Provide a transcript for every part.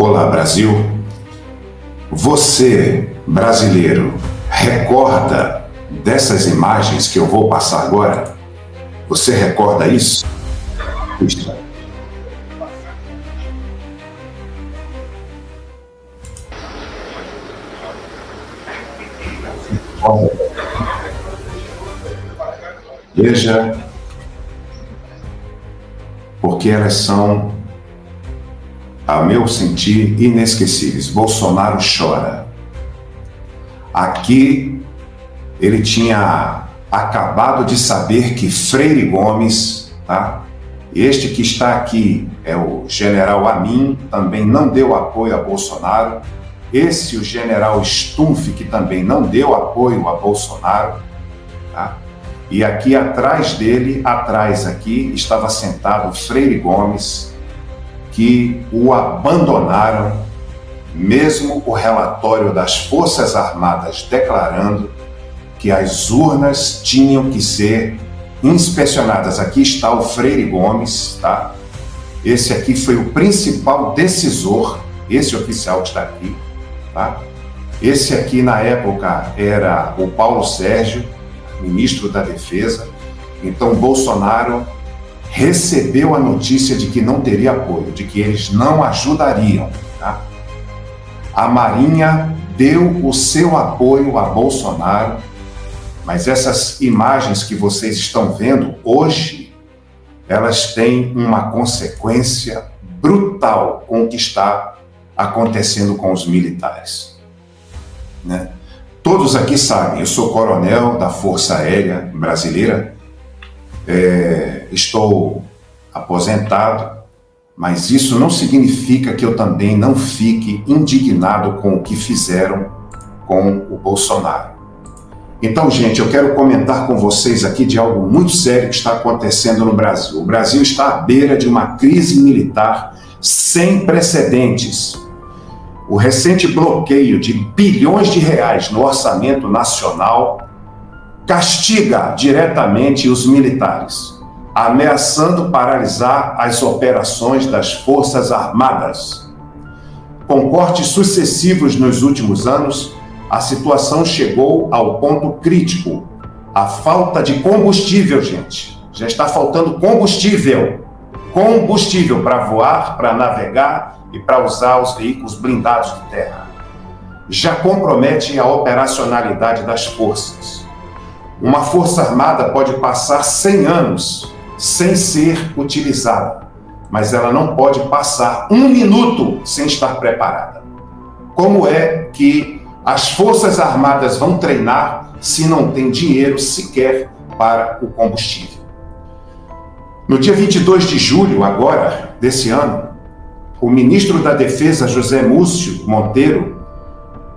Olá, Brasil. Você, brasileiro, recorda dessas imagens que eu vou passar agora? Você recorda isso? Veja, porque elas são, a meu sentir, inesquecíveis. Bolsonaro chora. Aqui ele tinha acabado de saber que Freire Gomes, tá? Este que está aqui é o general Amin, também não deu apoio a Bolsonaro. Esse, o general Stumpf, que também não deu apoio a Bolsonaro, tá? E aqui atrás dele, atrás aqui, estava sentado Freire Gomes, que o abandonaram, mesmo o relatório das Forças Armadas declarando que as urnas tinham que ser inspecionadas. Aqui está o Freire Gomes, tá? Esse aqui foi o principal decisor, esse oficial que está aqui, tá? Esse aqui, na época, era o Paulo Sérgio, ministro da Defesa. Então, Bolsonaro recebeu a notícia de que não teria apoio, de que eles não ajudariam, tá? A Marinha deu o seu apoio a Bolsonaro, mas essas imagens que vocês estão vendo hoje, elas têm uma consequência brutal com o que está acontecendo com os militares, né? Todos aqui sabem, eu sou coronel da Força Aérea Brasileira, estou aposentado, mas isso não significa que eu também não fique indignado com o que fizeram com o Bolsonaro. Então, gente, eu quero comentar com vocês aqui de algo muito sério que está acontecendo no Brasil. O Brasil está à beira de uma crise militar sem precedentes. O recente bloqueio de bilhões de reais no orçamento nacional castiga diretamente os militares, ameaçando paralisar as operações das Forças Armadas. Com cortes sucessivos nos últimos anos, a situação chegou ao ponto crítico. A falta de combustível, gente. Já está faltando combustível. Combustível para voar, para navegar e para usar os veículos blindados de terra. Já compromete a operacionalidade das forças. Uma força armada pode passar 100 anos sem ser utilizada, mas ela não pode passar 1 minuto sem estar preparada. Como é que as forças armadas vão treinar se não tem dinheiro sequer para o combustível? No dia 22 de julho, agora, desse ano, o ministro da Defesa, José Múcio Monteiro,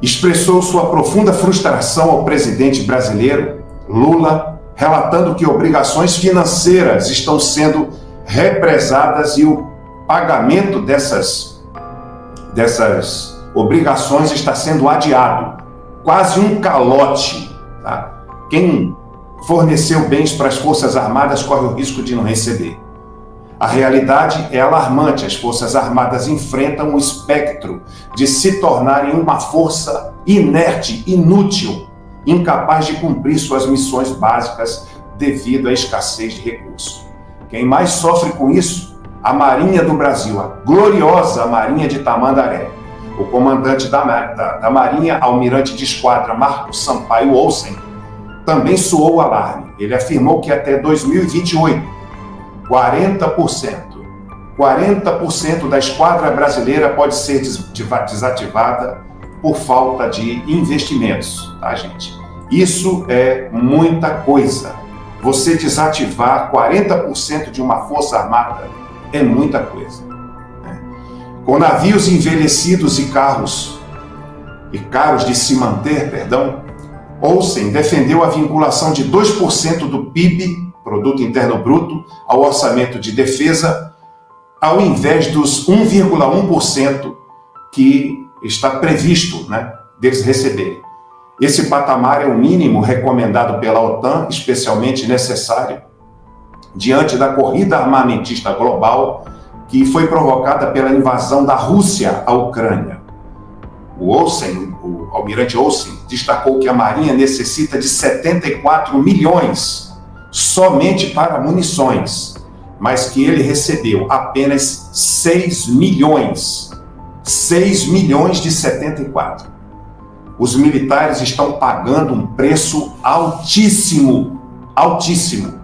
expressou sua profunda frustração ao presidente brasileiro, Lula, relatando que obrigações financeiras estão sendo represadas e o pagamento dessas obrigações está sendo adiado. Quase um calote, tá? Quem forneceu bens para as Forças Armadas corre o risco de não receber. A realidade é alarmante. As Forças Armadas enfrentam o espectro de se tornarem uma força inerte, inútil, incapaz de cumprir suas missões básicas devido à escassez de recursos. Quem mais sofre com isso? A Marinha do Brasil, a gloriosa Marinha de Tamandaré. O comandante da Marinha, almirante de esquadra Marcos Sampaio Olsen, também soou o alarme. Ele afirmou que até 2028, 40% da esquadra brasileira pode ser desativada por falta de investimentos, tá, gente? Isso é muita coisa. Você desativar 40% de uma força armada é muita coisa, né? Com navios envelhecidos e caros de se manter, Olsen defendeu a vinculação de 2% do PIB, Produto Interno Bruto, ao orçamento de defesa, ao invés dos 1,1% que está previsto, né, deles receberem. Esse patamar é o mínimo recomendado pela OTAN, especialmente necessário diante da corrida armamentista global que foi provocada pela invasão da Rússia à Ucrânia. O almirante Olsen, destacou que a Marinha necessita de 74 milhões somente para munições, mas que ele recebeu apenas 6 milhões. 6 milhões de 74. Os militares estão pagando um preço altíssimo, altíssimo.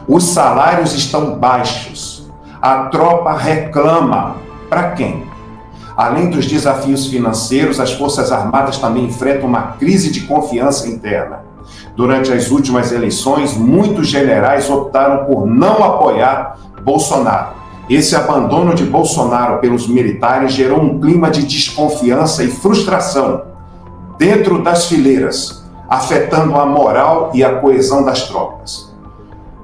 Os salários estão baixos. A tropa reclama. Para quem? Além dos desafios financeiros, as Forças Armadas também enfrentam uma crise de confiança interna. Durante as últimas eleições, muitos generais optaram por não apoiar Bolsonaro. Esse abandono de Bolsonaro pelos militares gerou um clima de desconfiança e frustração dentro das fileiras, afetando a moral e a coesão das tropas.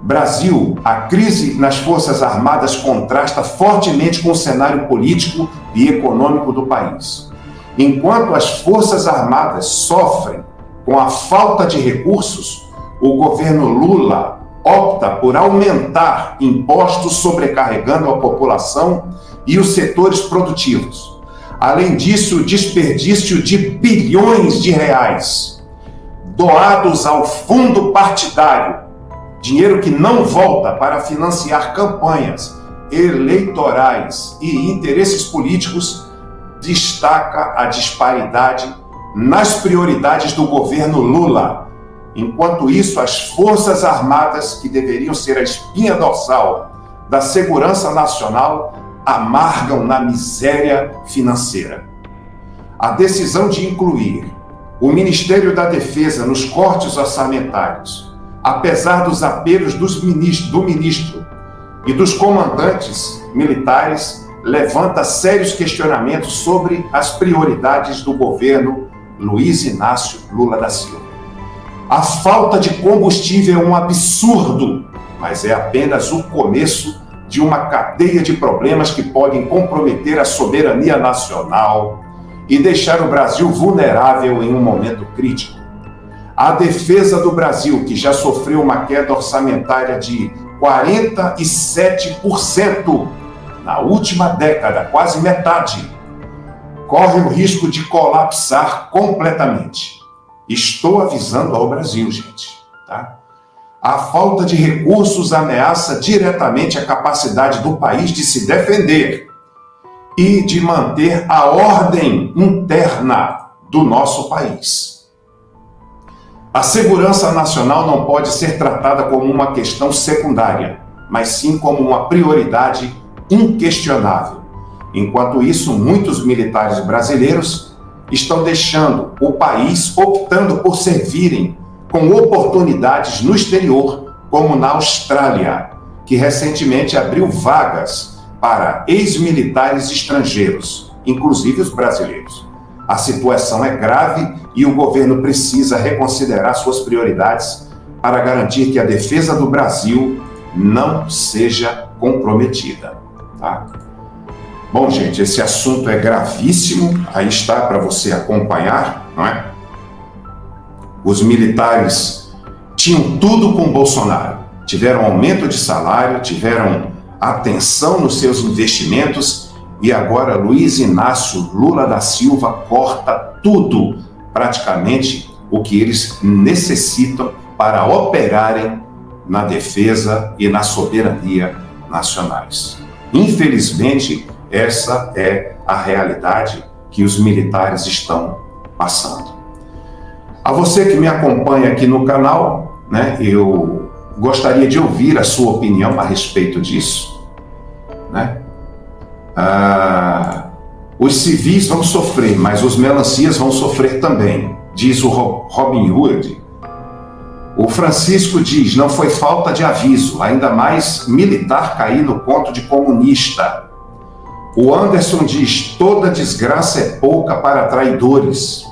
Brasil, a crise nas Forças Armadas contrasta fortemente com o cenário político e econômico do país. Enquanto as Forças Armadas sofrem com a falta de recursos, o governo Lula opta por aumentar impostos, sobrecarregando a população e os setores produtivos. Além disso, o desperdício de bilhões de reais doados ao fundo partidário, dinheiro que não volta para financiar campanhas eleitorais e interesses políticos, destaca a disparidade nas prioridades do governo Lula. Enquanto isso, as Forças Armadas, que deveriam ser a espinha dorsal da segurança nacional, amargam na miséria financeira. A decisão de incluir o Ministério da Defesa nos cortes orçamentários, apesar dos apelos do ministro e dos comandantes militares, levanta sérios questionamentos sobre as prioridades do governo Luiz Inácio Lula da Silva. A falta de combustível é um absurdo, mas é apenas o começo de uma cadeia de problemas que podem comprometer a soberania nacional e deixar o Brasil vulnerável em um momento crítico. A defesa do Brasil, que já sofreu uma queda orçamentária de 47% na última década, quase metade, corre o risco de colapsar completamente. Estou avisando ao Brasil, gente, tá? A falta de recursos ameaça diretamente a capacidade do país de se defender e de manter a ordem interna do nosso país. A segurança nacional não pode ser tratada como uma questão secundária, mas sim como uma prioridade inquestionável. Enquanto isso, muitos militares brasileiros estão deixando o país, optando por servirem com oportunidades no exterior, como na Austrália, que recentemente abriu vagas para ex-militares estrangeiros, inclusive os brasileiros. A situação é grave e o governo precisa reconsiderar suas prioridades para garantir que a defesa do Brasil não seja comprometida. Tá? Bom, gente, esse assunto é gravíssimo, aí está para você acompanhar, não é? Os militares tinham tudo com Bolsonaro. Tiveram aumento de salário, tiveram atenção nos seus investimentos e agora Luiz Inácio Lula da Silva corta tudo, praticamente, o que eles necessitam para operarem na defesa e na soberania nacionais. Infelizmente, essa é a realidade que os militares estão passando. A você que me acompanha aqui no canal, né, eu gostaria de ouvir a sua opinião a respeito disso. Né? Os civis vão sofrer, mas os melancias vão sofrer também, diz o Robin Hood. O Francisco diz, não foi falta de aviso, ainda mais militar cair no conto de comunista. O Anderson diz, toda desgraça é pouca para traidores.